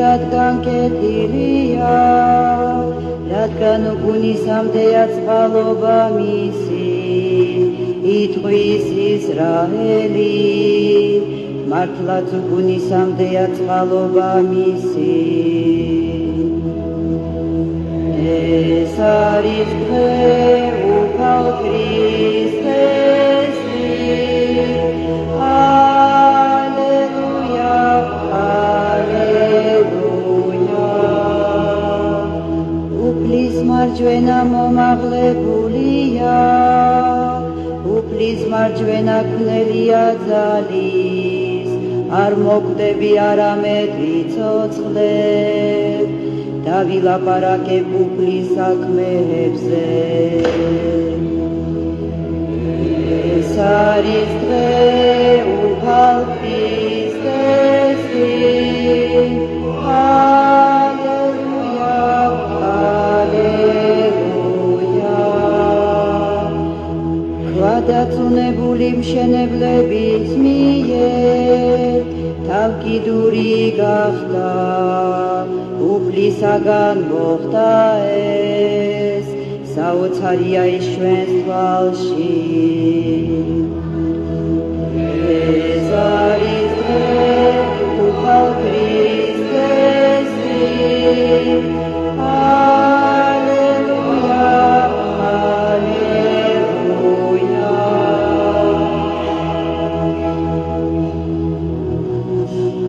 რადგან კეთილია, რადგან გუნისამდეა წყალობა მისი, იტყვის ისრაელი, მართლაც გუნისამდეა წყალობა მისი. ეს არის დღე უფალ ქრისტესი, მარჯვენა მომაღლებულია, უფლის მარჯვენა knelია ძალის, არ მოკვდები არამედ ვიცოცხლებ, დავილაპარაკებ უფლის საქმეებზე. ეს არის დღე უფალ ქრისტესი, დაწუნებული მშენებლების მიერ თავკიდური გახდა, უფლისაგან მოხდა ეს, საოცარია ის ჩვენს თვალში. ეს არის დღე უფალ ქრისტესი,